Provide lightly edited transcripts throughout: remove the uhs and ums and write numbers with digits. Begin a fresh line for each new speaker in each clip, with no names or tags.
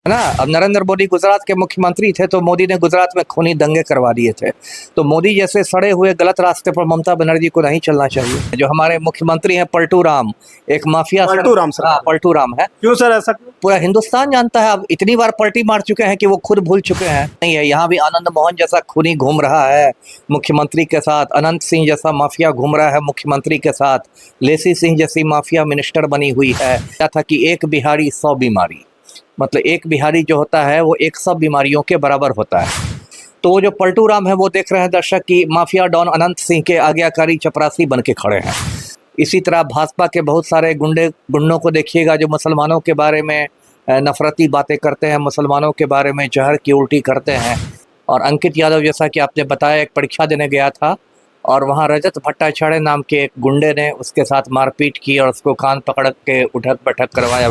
है ना। अब नरेंद्र मोदी गुजरात के मुख्यमंत्री थे तो मोदी ने गुजरात में खूनी दंगे करवा दिए थे। तो मोदी जैसे सड़े हुए गलत रास्ते पर ममता बनर्जी को नहीं चलना चाहिए। जो हमारे मुख्यमंत्री हैं पलटू राम, एक माफिया।
पलटू राम सर?
हाँ, पलटू राम है।
क्यों सर ऐसा?
पूरा हिंदुस्तान जानता है, अब इतनी बार पलटी मार चुके हैं कि वो खुद भूल चुके हैं। नहीं है, यहाँ भी आनंद मोहन जैसा खूनी घूम रहा है मुख्यमंत्री के साथ, अनंत सिंह जैसा माफिया घूम रहा है मुख्यमंत्री के साथ, लेसी सिंह जैसी माफिया मिनिस्टर बनी हुई है। क्या था कि एक बिहारी 100 बीमारी, मतलब एक बिहारी जो होता है वो 100 बीमारियों के बराबर होता है। तो वो जो पलटू राम है वो देख रहे हैं दर्शक की माफिया डॉन अनंत सिंह के आज्ञाकारी चपरासी बन के खड़े हैं। इसी तरह भाजपा के बहुत सारे गुंडों को देखिएगा जो मुसलमानों के बारे में नफरती बातें करते हैं, मुसलमानों के बारे में जहर की उल्टी करते हैं। और अंकित यादव जैसा कि आपने बताया, एक परीक्षा देने गया था और वहाँ रजत भट्टाचार्य नाम के एक गुंडे ने उसके साथ मारपीट की और उसको कान पकड़ के उठक बैठक करवाया।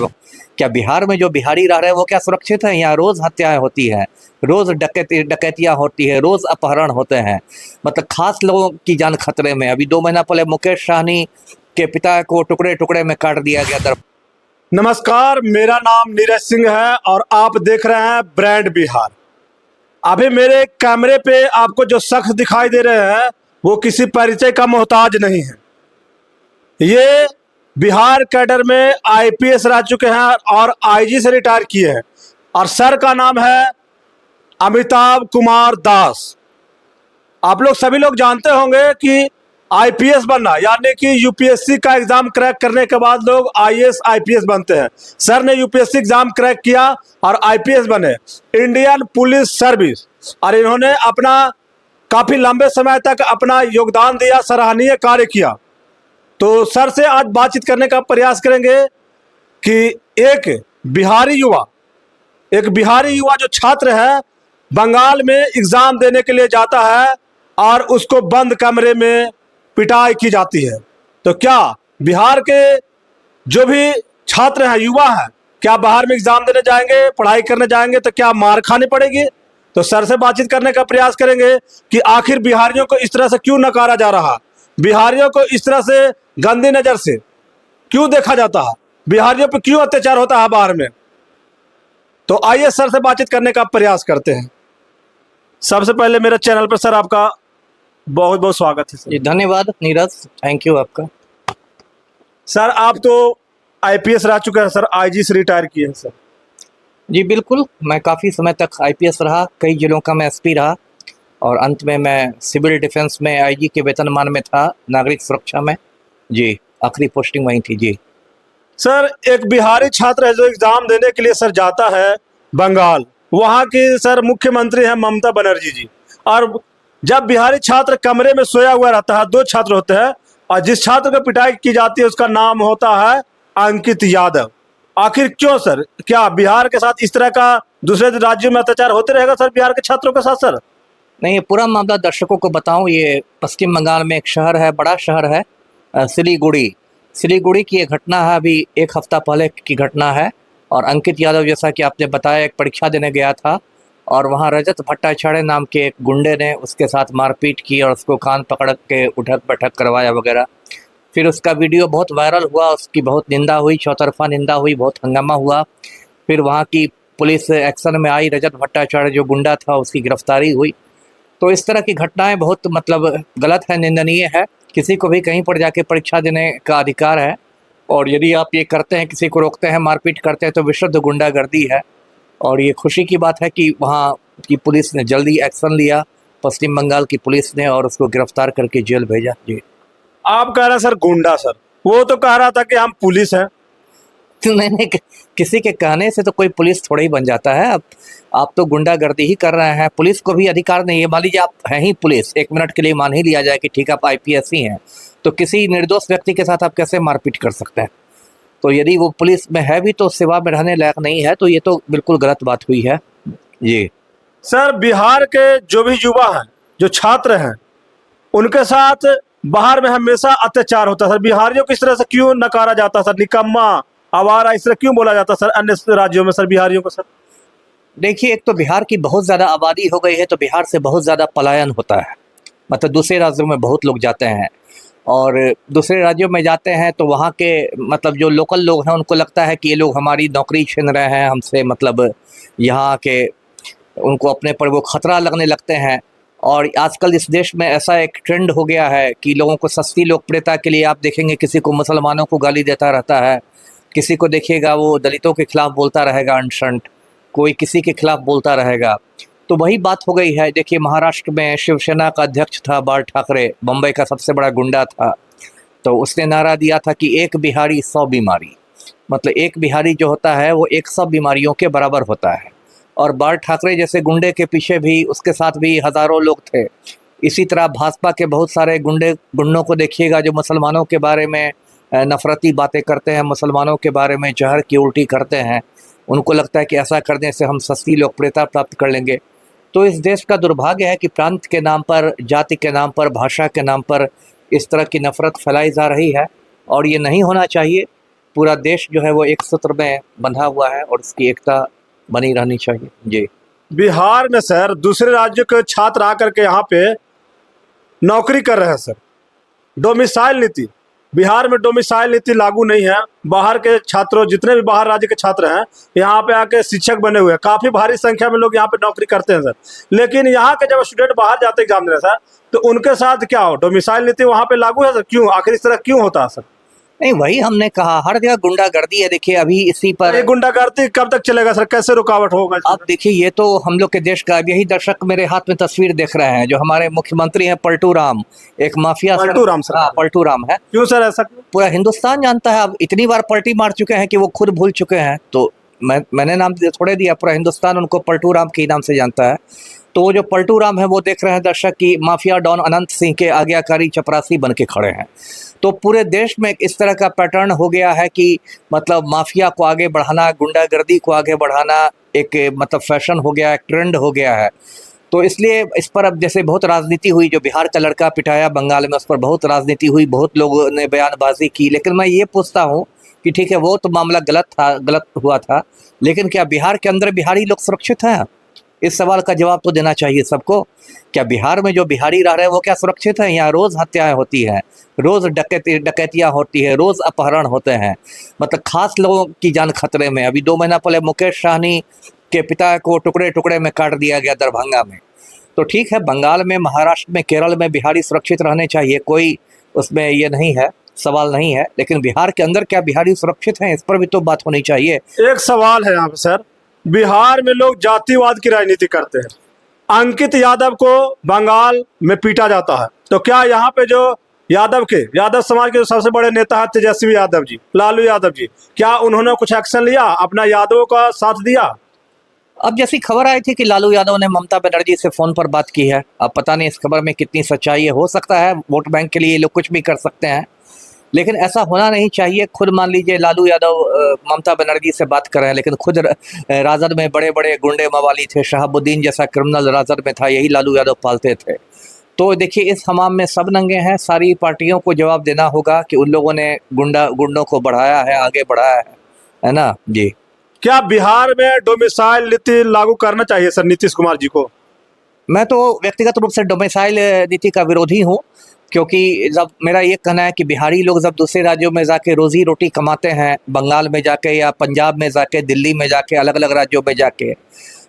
क्या बिहार में जो बिहारी रह रहे हैं वो क्या सुरक्षित है? यहाँ रोज़ हत्याएं होती हैं, रोज़ डकैतियाँ होती है, रोज़ अपहरण होते हैं, मतलब खास लोगों की जान खतरे में। अभी 2 महीना पहले मुकेश सहनी के पिता को टुकड़े टुकड़े में काट दिया गया।
नमस्कार, मेरा नाम नीरज सिंह है और आप देख रहे हैं ब्रांड बिहार। अभी मेरे कैमरे पे आपको जो शख्स दिखाई दे रहे हैं वो किसी परिचय का मोहताज नहीं है। ये बिहार कैडर में आईपीएस रह चुके हैं और आईजी से रिटायर किए हैं और सर का नाम है अमिताभ कुमार दास। आप लोग सभी लोग जानते होंगे कि आईपीएस बनना यानी कि यूपीएससी का एग्जाम क्रैक करने के बाद लोग आईएएस आईपीएस बनते हैं। सर ने यूपीएससी एग्जाम क्रैक किया और आईपीएस बने, इंडियन पुलिस सर्विस, और इन्होंने अपना काफी लंबे समय तक अपना योगदान दिया, सराहनीय कार्य किया। तो सर से आज बातचीत करने का प्रयास करेंगे कि एक बिहारी युवा जो छात्र है बंगाल में एग्जाम देने के लिए जाता है और उसको बंद कमरे में पिटाई की जाती है। तो क्या बिहार के जो भी छात्र हैं, युवा हैं, क्या बाहर में एग्जाम देने जाएंगे, पढ़ाई करने जाएंगे तो क्या मार खानी पड़ेगी? तो सर से बातचीत करने का प्रयास करेंगे कि आखिर बिहारियों को इस तरह से क्यों नकारा जा रहा, बिहारियों को इस तरह से गंदी नजर से क्यों देखा जाता है, बिहारियों पर क्यों अत्याचार होता है बाहर में। तो आइए सर से बातचीत करने का प्रयास करते हैं। सबसे पहले मेरे चैनल पर सर आपका बहुत बहुत स्वागत है सर।
जी धन्यवाद नीरज, थैंक यू आपका।
सर आप तो आईपीएस रह चुके हैं सर, आईजी से रिटायर किए हैं सर।
जी बिल्कुल, मैं काफ़ी समय तक आईपीएस रहा, कई जिलों का मैं एसपी रहा और अंत में मैं सिविल डिफेंस में आईजी के वेतनमान में था, नागरिक सुरक्षा में। जी, आखिरी पोस्टिंग वहीं थी। जी
सर, एक बिहारी छात्र है जो एग्जाम देने के लिए सर जाता है बंगाल, वहाँ की सर मुख्यमंत्री है ममता बनर्जी जी। और जब बिहारी छात्र कमरे में सोया हुआ रहता है, 2 छात्र होते हैं और जिस छात्र को पिटाई की जाती है उसका नाम होता है अंकित यादव। आखिर क्यों सर? क्या बिहार के साथ इस तरह का दूसरे राज्यों में अत्याचार होते रहेगा सर बिहार के छात्रों के साथ सर?
नहीं, ये पूरा मामला दर्शकों को बताऊं, ये पश्चिम बंगाल में एक शहर है, बड़ा शहर है सिलीगुड़ी की ये घटना है, अभी 1 हफ्ता पहले की घटना है। और अंकित यादव जैसा कि आपने बताया एक परीक्षा देने गया था और वहाँ रजत भट्टाचार्य नाम के एक गुंडे ने उसके साथ मारपीट की और उसको कान पकड़ के उठक बैठक करवाया वगैरह। फिर उसका वीडियो बहुत वायरल हुआ, उसकी बहुत निंदा हुई, चौतरफा निंदा हुई, बहुत हंगामा हुआ। फिर वहाँ की पुलिस एक्शन में आई, रजत भट्टाचार्य जो गुंडा था उसकी गिरफ्तारी हुई। तो इस तरह की घटनाएं बहुत मतलब गलत है, निंदनीय है। किसी को भी कहीं पर जाके परीक्षा देने का अधिकार है और यदि आप ये करते हैं, किसी को रोकते हैं, मारपीट करते हैं तो विशुद्ध गुंडागर्दी है। और ये खुशी की बात है कि वहाँ की पुलिस ने जल्दी एक्शन लिया, पश्चिम बंगाल की पुलिस ने, और उसको गिरफ्तार करके जेल भेजा। जी
आप कह रहे हैं सर गुंडा, सर वो तो कह रहा था कि हम पुलिस हैं।
नहीं, किसी के कहने से तो कोई पुलिस थोड़ा ही बन जाता है। अब आप तो गुंडागर्दी ही कर रहे हैं, पुलिस को भी अधिकार नहीं है। मान लीजिए आप हैं ही पुलिस, 1 मिनट के लिए मान ही लिया जाए कि ठीक है आप आईपीएस ही हैं, तो किसी निर्दोष व्यक्ति के साथ आप कैसे मारपीट कर सकते हैं? तो यदि वो पुलिस में है भी तो सेवा में रहने लायक नहीं है, तो ये तो बिल्कुल गलत बात हुई है। जी
सर, बिहार के जो भी युवा हैं, जो छात्र हैं, उनके साथ बाहर में हमेशा अत्याचार होता है सर। बिहारियों को इस तरह से क्यों नकारा जाता है सर, निकम्मा, आवारा, इस तरह क्यों बोला जाता है सर अन्य राज्यों में सर बिहारियों को सर?
देखिए, एक तो बिहार की बहुत ज़्यादा आबादी हो गई है तो बिहार से बहुत ज़्यादा पलायन होता है, मतलब दूसरे राज्यों में बहुत लोग जाते हैं। और दूसरे राज्यों में जाते हैं तो वहाँ के मतलब जो लोकल लोग हैं उनको लगता है कि ये लोग हमारी नौकरी छीन रहे हैं हमसे, मतलब यहाँ के उनको अपने पर वो खतरा लगने लगते हैं। और आजकल इस देश में ऐसा एक ट्रेंड हो गया है कि लोगों को सस्ती लोकप्रियता के लिए आप देखेंगे किसी को मुसलमानों को गाली देता रहता है, किसी को देखिएगा वो दलितों के खिलाफ बोलता रहेगा अनशंट, कोई किसी के खिलाफ बोलता रहेगा। तो वही बात हो गई है। देखिए महाराष्ट्र में शिवसेना का अध्यक्ष था बाल ठाकरे, बम्बई का सबसे बड़ा गुंडा था, तो उसने नारा दिया था कि एक बिहारी 100 बीमारी, मतलब एक बिहारी जो होता है वो 100 बीमारियों के बराबर होता है। और बाल ठाकरे जैसे गुंडे के पीछे भी उसके साथ भी हज़ारों लोग थे। इसी तरह भाजपा के बहुत सारे गुंडों को देखिएगा जो मुसलमानों के बारे में नफरती बातें करते हैं, मुसलमानों के बारे में जहर की उल्टी करते हैं। उनको लगता है कि ऐसा करने से हम सस्ती लोकप्रियता प्राप्त कर लेंगे। तो इस देश का दुर्भाग्य है कि प्रांत के नाम पर, जाति के नाम पर, भाषा के नाम पर इस तरह की नफरत फैलाई जा रही है, और ये नहीं होना चाहिए। पूरा देश जो है वो एक सूत्र में बंधा हुआ है और उसकी एकता बनी रहनी चाहिए। जी।
बिहार में सर दूसरे राज्य के छात्र आकर के यहाँ पे नौकरी कर रहे हैं सर। डोमिसाइल नीति, बिहार में डोमिसाइल नीति लागू नहीं है। बाहर के छात्रों, जितने भी बाहर राज्य के छात्र हैं यहाँ पे आके शिक्षक बने हुए हैं, काफी भारी संख्या में लोग यहाँ पे नौकरी करते हैं सर। लेकिन यहाँ के जब स्टूडेंट बाहर जाते एग्जाम देने सर, तो उनके साथ क्या हो, डोमिसाइल नीति वहाँ पे लागू है सर? क्यों, आखिर इस तरह क्यों होता है सर?
नहीं, वही हमने कहा, हर जगह गुंडागर्दी है। देखिए अभी इसी पर
ये गुंडागर्दी कब तक चलेगा सर? कैसे रुकावट होगा?
आप देखिए, ये तो हम लोग के देश का, यही दर्शक मेरे हाथ में तस्वीर देख रहे हैं, जो हमारे मुख्यमंत्री हैं पलटू राम, एक माफिया।
पलटू राम सर?
हाँ, पलटू राम है।
क्यों सर ऐसा?
पूरा हिंदुस्तान जानता है, अब इतनी बार पलटी मार चुके हैं कि वो खुद भूल चुके हैं। तो मैंने नाम थोड़े दिया, पूरा हिंदुस्तान उनको पलटू राम के नाम से जानता है। तो वो जो पलटू राम है वो देख रहे हैं दर्शक की माफिया डॉन अनंत सिंह के आज्ञाकारी चपरासी बन के खड़े हैं। तो पूरे देश में इस तरह का पैटर्न हो गया है कि मतलब माफिया को आगे बढ़ाना, गुंडागर्दी को आगे बढ़ाना एक मतलब फैशन हो गया है, ट्रेंड हो गया है। तो इसलिए इस पर अब जैसे बहुत राजनीति हुई, जो बिहार का लड़का पिटाया बंगाल में, उस पर बहुत राजनीति हुई, बहुत लोगों ने बयानबाजी की। लेकिन मैं ये पूछता हूँ कि ठीक है वो तो मामला गलत हुआ था, लेकिन क्या बिहार के अंदर बिहारी लोग सुरक्षित हैं? इस सवाल का जवाब तो देना चाहिए सबको। क्या बिहार में जो बिहारी रह रहे हैं वो क्या सुरक्षित हैं? यहाँ रोज़ हत्याएं होती हैं, रोज़ डकैतियाँ होती है, रोज़ अपहरण होते हैं, मतलब खास लोगों की जान खतरे में। अभी 2 महीना पहले मुकेश सहनी के पिता को टुकड़े टुकड़े में काट दिया गया दरभंगा में। तो ठीक है, बंगाल में, महाराष्ट्र में, केरल में बिहारी सुरक्षित रहने चाहिए, कोई उसमें ये नहीं है, सवाल नहीं है। लेकिन बिहार के अंदर क्या बिहारी सुरक्षित हैं? इस पर भी तो बात होनी चाहिए।
एक सवाल है यहाँ पे सर, बिहार में लोग जातिवाद की राजनीति करते हैं। अंकित यादव को बंगाल में पीटा जाता है, तो क्या यहाँ पे जो यादव समाज के जो सबसे बड़े नेता है तेजस्वी यादव जी, लालू यादव जी, क्या उन्होंने कुछ एक्शन लिया, अपना यादवों का साथ दिया?
अब जैसी खबर आई थी कि लालू यादव ने ममता बनर्जी से फ़ोन पर बात की है, अब पता नहीं इस खबर में कितनी सच्चाई है। हो सकता है वोट बैंक के लिए ये लोग कुछ भी कर सकते हैं, लेकिन ऐसा होना नहीं चाहिए। खुद मान लीजिए लालू यादव ममता बनर्जी से बात कर रहे हैं, लेकिन खुद राजद में बड़े बड़े गुंडे मवाली थे, शहाबुद्दीन जैसा क्रिमिनल राजद में था, यही लालू यादव पालते थे। तो देखिए इस हमाम में सब नंगे हैं, सारी पार्टियों को जवाब देना होगा कि उन लोगों ने गुंडों को बढ़ाया है, आगे बढ़ाया है ना। जी।
क्या बिहार में डोमिसाइल नीति लागू करना चाहिए सर नीतीश कुमार जी को?
मैं तो व्यक्तिगत रूप से डोमिसाइल नीति का विरोधी हूँ, क्योंकि जब मेरा ये कहना है कि बिहारी लोग जब दूसरे राज्यों में जाके रोजी रोटी कमाते हैं, बंगाल में जाके या पंजाब में जाके, दिल्ली में जाके, अलग अलग राज्यों में जाके,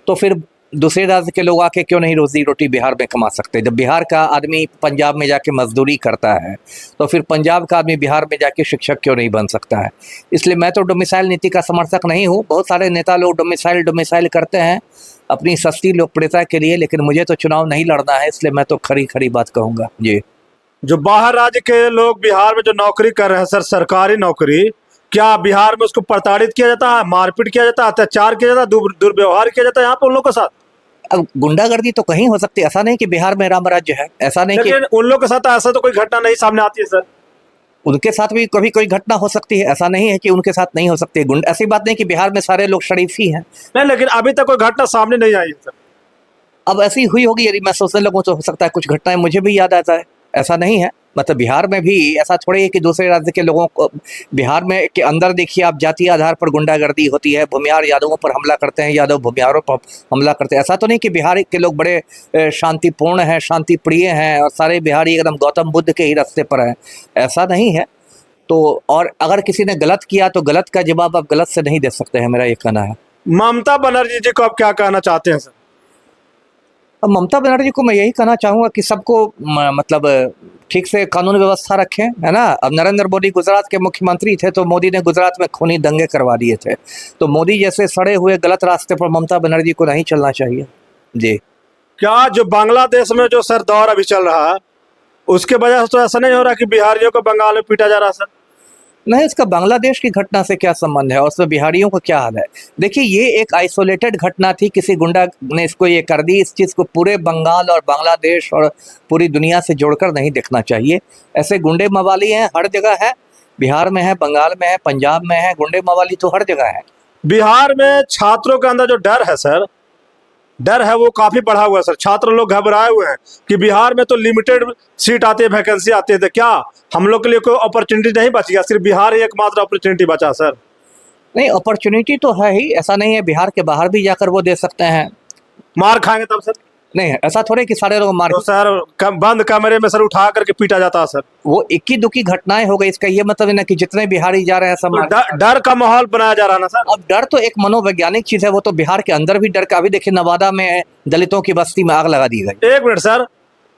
तो फिर दूसरे राज्य के लोग आके क्यों नहीं रोजी रोटी बिहार में कमा सकते? जब बिहार का आदमी पंजाब में जाके मजदूरी करता है, तो फिर पंजाब का आदमी बिहार में जाके शिक्षक क्यों नहीं बन सकता है? इसलिए मैं तो डोमिसाइल नीति का समर्थक नहीं हूँ। बहुत सारे नेता लोग डोमिसाइल करते हैं अपनी सस्ती लोकप्रियता के लिए, लेकिन मुझे तो चुनाव नहीं लड़ना है, इसलिए मैं तो खरी बात कहूँगा। जी।
जो बाहर राज्य के लोग बिहार में जो नौकरी कर रहे हैं सर, सरकारी नौकरी, क्या बिहार में उसको प्रताड़ित किया जाता है, मारपीट किया जाता है, अत्याचार किया जाता है, दुर्व्यवहार किया जाता है यहाँ पे उन लोगों के साथ?
अब गुंडागर्दी तो कहीं हो सकती है, ऐसा नहीं कि बिहार में राम राज्य है, ऐसा नहीं कि
उन लोगों के साथ ऐसा तो कोई घटना नहीं सामने आती है सर।
उनके साथ भी कभी कोई घटना हो सकती है, ऐसा नहीं है कि उनके साथ नहीं हो सकती है। ऐसी बात नहीं कि बिहार में सारे लोग शरीफ ही हैं।
नहीं, लेकिन अभी तक कोई घटना सामने नहीं आई है सर।
अब ऐसी हुई होगी, यदि मैं सोचने लगूँ तो हो सकता है कुछ घटनाएं मुझे भी याद आ जाए, ऐसा नहीं है। मतलब बिहार में भी ऐसा थोड़ी है कि दूसरे राज्य के लोगों को, बिहार में के अंदर देखिए आप, जातीय आधार पर गुंडागर्दी होती है, भूमिहार यादवों पर हमला करते हैं, यादव भूमिहारों पर हमला करते हैं। ऐसा तो नहीं कि बिहार के लोग बड़े शांतिपूर्ण हैं, शांति प्रिय हैं और सारे बिहारी एकदम गौतम बुद्ध के ही रास्ते पर हैं, ऐसा नहीं है। तो और अगर किसी ने गलत किया तो गलत का जवाब आप गलत से नहीं दे सकते हैं, मेरा ये कहना है।
ममता बनर्जी जी को आप क्या कहना चाहते हैं सर?
अब ममता बनर्जी को मैं यही कहना चाहूँगा कि सबको मतलब ठीक से कानून व्यवस्था रखें, है ना। अब नरेंद्र मोदी गुजरात के मुख्यमंत्री थे तो मोदी ने गुजरात में खूनी दंगे करवा दिए थे, तो मोदी जैसे सड़े हुए गलत रास्ते पर ममता बनर्जी को नहीं चलना चाहिए जी।
क्या जो बांग्लादेश में जो सर दौर अभी चल रहा है उसके वजह से तो ऐसा नहीं हो रहा कि बिहारियों को बंगाल में पीटा जा रहा है सर?
नहीं, इसका बांग्लादेश की घटना से क्या संबंध है और उसमें बिहारियों का क्या हाल है? देखिए, ये एक आइसोलेटेड घटना थी, किसी गुंडा ने इसको ये कर दी। इस चीज़ को पूरे बंगाल और बांग्लादेश और पूरी दुनिया से जोड़कर नहीं देखना चाहिए। ऐसे गुंडे मवाली हैं, हर जगह है, बिहार में है, बंगाल में है, पंजाब में है, गुंडे मवाली तो हर जगह है।
बिहार में छात्रों के अंदर जो डर है सर, डर है वो काफी बढ़ा हुआ है सर। छात्र लोग घबराए हुए हैं कि बिहार में तो लिमिटेड सीट आती है, वैकेंसी आती है, तो क्या हम लोग के लिए कोई अपॉर्चुनिटी नहीं बची है? सिर्फ बिहार ही एकमात्र अपॉर्चुनिटी बचा सर?
नहीं, अपॉर्चुनिटी तो है ही, ऐसा नहीं है, बिहार के बाहर भी जाकर वो दे सकते हैं।
मार खाएंगे तब सर?
नहीं, ऐसा थोड़े कि सारे लोग मार,
तो सर बंद कमरे में सर उठा करके पीटा जाता है सर।
वो इक्की दुक्की घटनाएं हो गई, इसका ये मतलब है ना कि जितने बिहारी जा रहे हैं सब
तो डर का माहौल बनाया जा रहा है ना सर।
अब डर तो एक मनोवैज्ञानिक चीज है, वो तो बिहार के अंदर भी डर का, अभी देखिए नवादा में दलितों की बस्ती में आग लगा दी गई।
एक मिनट सर,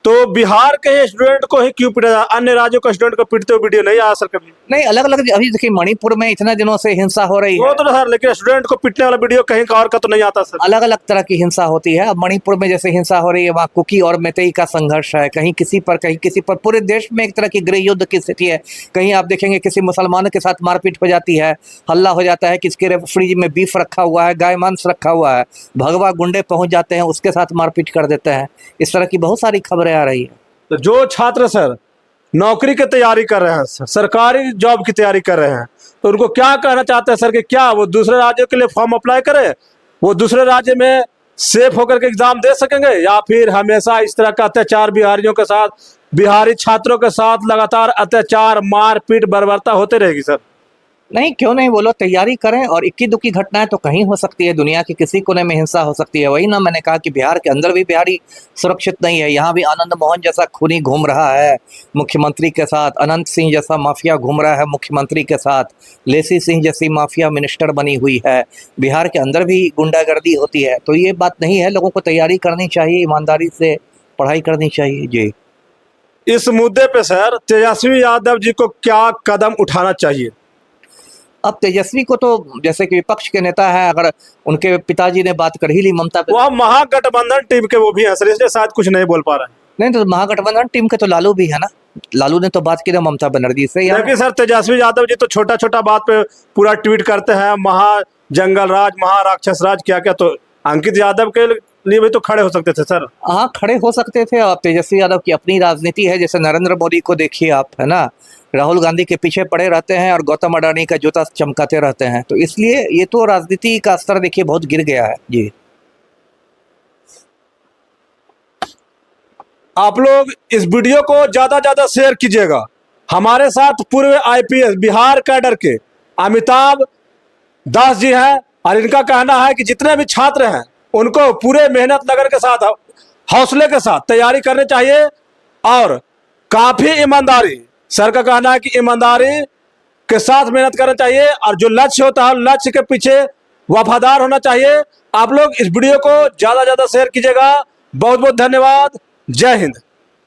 तो बिहार के स्टूडेंट को ही क्यों पीटा जा, अन्य राज्यों के स्टूडेंट को पीटते हुए वीडियो नहीं आया सर कभी?
नहीं, अलग अलग, अभी देखिए मणिपुर में इतने दिनों से हिंसा हो रही
वो
है,
तो सर, लेकिन स्टूडेंट को पीटने वाला वीडियो कहीं का और का तो नहीं आता सर।
अलग अलग तरह की हिंसा होती है। अब मणिपुर में जैसे हिंसा हो रही है, वहाँ कुकी और मेतेई का संघर्ष है, कहीं किसी पर कहीं किसी पर, पूरे देश में एक तरह की गृह युद्ध की स्थिति है। कहीं आप देखेंगे किसी मुसलमान के साथ मारपीट हो जाती है, हल्ला हो जाता है, किसके फ्रिज में बीफ रखा हुआ है, गाय मांस रखा हुआ है, भगवा गुंडे पहुंच जाते हैं, उसके साथ मारपीट कर देते हैं। इस तरह की बहुत सारी खबरें आ रही है।
तो जो छात्र सर नौकरी की तैयारी कर रहे हैं सर, सरकारी जॉब की तैयारी कर रहे हैं, तो उनको क्या कहना चाहते हैं सर कि क्या वो दूसरे राज्यों के लिए फॉर्म अप्लाई करें, वो दूसरे राज्य में सेफ होकर के एग्जाम दे सकेंगे, या फिर हमेशा इस तरह का अत्याचार बिहारियों के साथ, बिहारी छात्रों के साथ लगातार अत्याचार मारपीट बर्बरता होते रहेगी सर?
नहीं, क्यों नहीं, बोलो तैयारी करें। और इक्की दुक्की घटनाएं तो कहीं हो सकती है, दुनिया के किसी कोने में हिंसा हो सकती है। वही ना मैंने कहा कि बिहार के अंदर भी बिहारी सुरक्षित नहीं है। यहाँ भी आनंद मोहन जैसा खूनी घूम रहा है मुख्यमंत्री के साथ, अनंत सिंह जैसा माफिया घूम रहा है मुख्यमंत्री के साथ, लेसी सिंह जैसी माफिया मिनिस्टर बनी हुई है। बिहार के अंदर भी गुंडागर्दी होती है, तो ये बात नहीं है। लोगों को तैयारी करनी चाहिए, ईमानदारी से पढ़ाई करनी चाहिए जी।
इस मुद्दे पे सर तेजस्वी यादव जी को क्या कदम उठाना चाहिए?
अब तेजस्वी को तो जैसे कि विपक्ष के नेता है, अगर उनके पिताजी ने बात कर ही ली ममता पे,
वो महागठबंधन टीम के वो भी हैं सर, इसलिए शायद कुछ नहीं बोल पा रहे हैं।
नहीं तो महागठबंधन टीम के तो लालू भी है ना, लालू ने तो बात की ना ममता बनर्जी से।
लेकिन सर तेजस्वी यादव जी तो छोटा छोटा बात पे पूरा ट्वीट करते हैं, जंगल राज, महाराक्षस राज, क्या क्या। तो अंकित यादव के लिए भी तो खड़े हो सकते थे सर।
हाँ, खड़े हो सकते थे। और तेजस्वी यादव की अपनी राजनीति है, जैसे नरेंद्र मोदी को देखिए आप, है ना, राहुल गांधी के पीछे पड़े रहते हैं और गौतम अडानी का जूता चमकाते रहते हैं। तो इसलिए ये तो राजनीति का स्तर देखिए बहुत गिर गया है जी।
आप लोग इस वीडियो को ज्यादा शेयर कीजिएगा। हमारे साथ पूर्व आईपीएस बिहार कैडर के अमिताभ दास जी हैं, और इनका कहना है कि जितने भी छात्र हैं उनको पूरे मेहनत लगन के साथ, हौसले के साथ तैयारी करनी चाहिए, और काफी ईमानदारी, सर का कहना है कि ईमानदारी के साथ मेहनत करना चाहिए, और जो लक्ष्य होता है लक्ष्य के पीछे वफादार होना चाहिए। आप लोग इस वीडियो को ज्यादा शेयर कीजिएगा। बहुत बहुत धन्यवाद। जय हिंद।